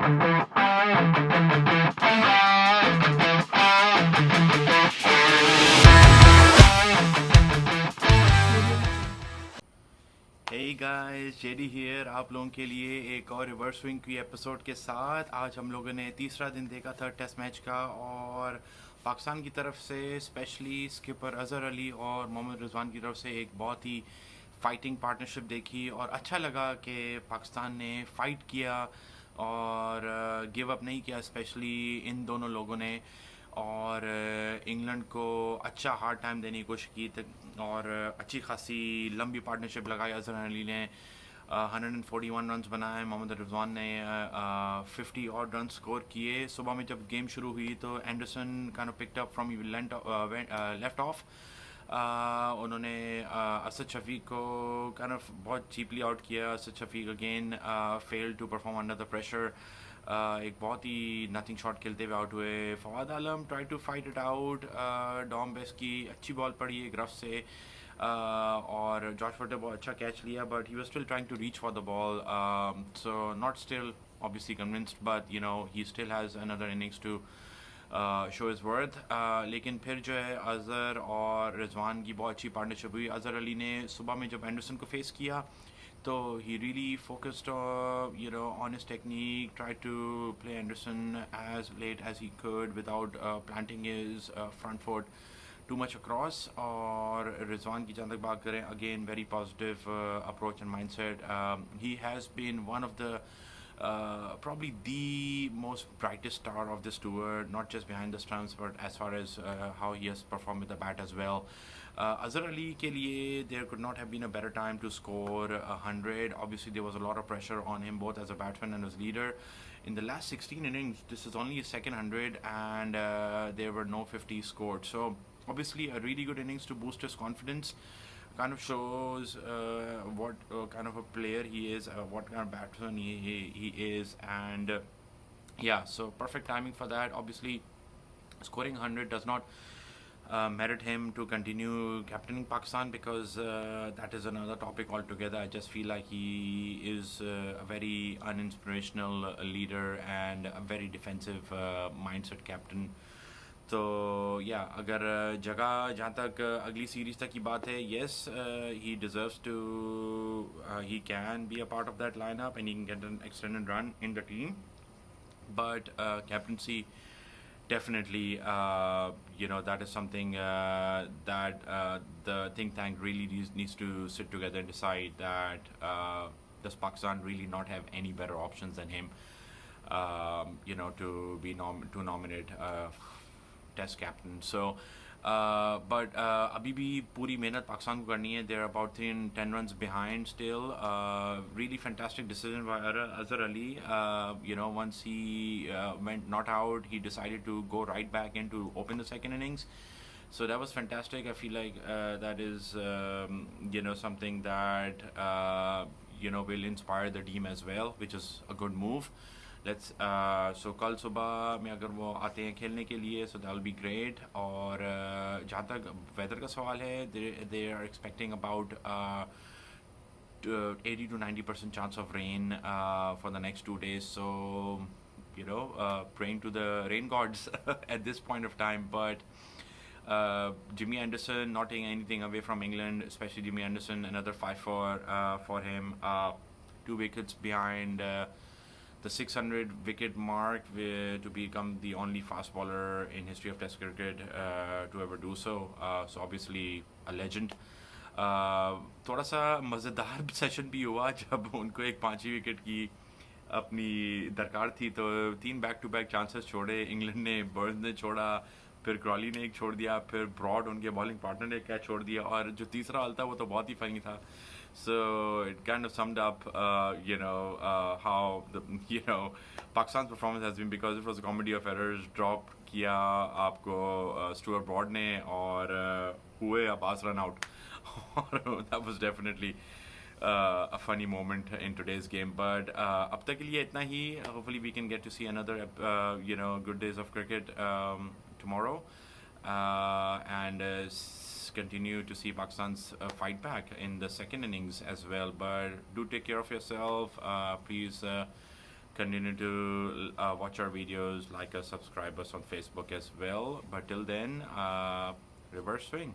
Hey guys, JD here आप लोगों के लिए एक और रिवर्स स्विंग की एपिसोड के साथ। आज हम लोगों ने तीसरा दिन देखा था टेस्ट मैच का, और पाकिस्तान की तरफ से स्पेशली स्किपर अज़हर अली और मोहम्मद रिजवान की तरफ से एक बहुत ही फाइटिंग पार्टनरशिप देखी, और अच्छा लगा कि पाकिस्तान ने फ़ाइट किया और गिव अप नहीं किया, स्पेशली इन दोनों लोगों ने। और इंग्लैंड को अच्छा हार्ड टाइम देने की कोशिश की और अच्छी खासी लंबी पार्टनरशिप लगाई। अजहर अली ने 141 रन्स बनाए, मोहम्मद रिजवान ने 50 और रन स्कोर किए। सुबह में जब गेम शुरू हुई तो Anderson kind of picked up from left off. उन्होंने असद शफीक को काइंड ऑफ बहुत चीपली आउट किया। Asad Shafique again failed to perform under the pressure. एक बहुत ही नथिंग शॉट खेलते हुए आउट हुए। Fawad Alam try to fight it out. Dom Bess की अच्छी बॉल पड़ी एक रफ से, और जॉर्ज फॉर्टर बहुत अच्छा कैच लिया, but he was still trying to reach for the ball, so not still obviously convinced, but you know he still has another innings to show is worth. लेकिन फिर जो है अज़हर और रिजवान की बहुत अच्छी पार्टनरशिप हुई। अज़हर अली ने सुबह में जब एंडरसन को फेस किया तो he really focused on his technique, tried to play Anderson as late as he could without planting his front foot too much across. और रिजवान की जहाँ तक बात करें, again very positive approach and mindset. He has been one of the probably the most brightest star of this tour, not just behind the stumps but as far as how he has performed with the bat as well. Azhar Ali ke liye there could not have been a better time to score 100. Obviously there was a lot of pressure on him both as a batsman and as leader. In the last 16 innings this is only his second 100, and there were no 50 scored, so obviously a really good innings to boost his confidence. Kind of shows what kind of a player he is, what kind of batsman he is, and yeah, so perfect timing for that. Obviously scoring 100 does not merit him to continue captaining Pakistan, because that is another topic altogether. I just feel like he is a very uninspirational leader and a very defensive mindset captain. तो या अगर जगह जहाँ तक अगली series तक की बात है, yes he deserves to, he can be a part of that line up and he can get an extended run in the team, but captaincy definitely, that is something that the think tank really needs to sit together and decide that does Pakistan really not have any better options than him, to be to nominate test captain. So but अभी भी पूरी मेहनत पाकिस्तान को करनी है. They're about 10 runs behind still. Really fantastic decision by Azhar Ali. Once he went not out, he decided to go right back in to open the second innings. So that was fantastic. I feel like that is something that will inspire the team as well, which is a good move. सो कल सुबह में अगर वो आते हैं खेलने के लिए, so that will be great. और जहाँ तक वेदर का सवाल है, they are expecting about 80 to 90% chance of rain for the next 2 days. So praying to the rain gods at this point of time. But Jimmy Anderson not taking anything away from England, especially Jimmy Anderson, another 5 for him, 2 wickets behind the 600 wicket mark, to become the only fast bowler in history of Test cricket to ever do so. So obviously a legend. थोड़ा सा मज़ेदार session भी हुआ जब उनको एक 5 wicket की अपनी दरकार थी, तो 3 बैक टू बैक चांसेस छोड़े इंग्लैंड ने. बर्न्स ने छोड़ा, फिर क्रॉली ने एक छोड़ दिया, फिर ब्रॉड उनके बॉलिंग पार्टनर ने एक कैच छोड़ दिया, और जो तीसरा हाल था वो तो बहुत ही फनी था. So it kind of summed up, how Pakistan's performance has been, because it was a comedy of errors. Drop किया आपको स्टुअर्ट ब्रॉड ने, और हुए Abbas run out. That was definitely a funny moment in today's game. But अब तक के लिए इतना ही. Hopefully we can get to see another good days of cricket tomorrow, and continue to see Pakistan's fight back in the second innings as well. But do take care of yourself. Please Continue to watch our videos, like us, subscribe us on Facebook as well. But till then, reverse swing.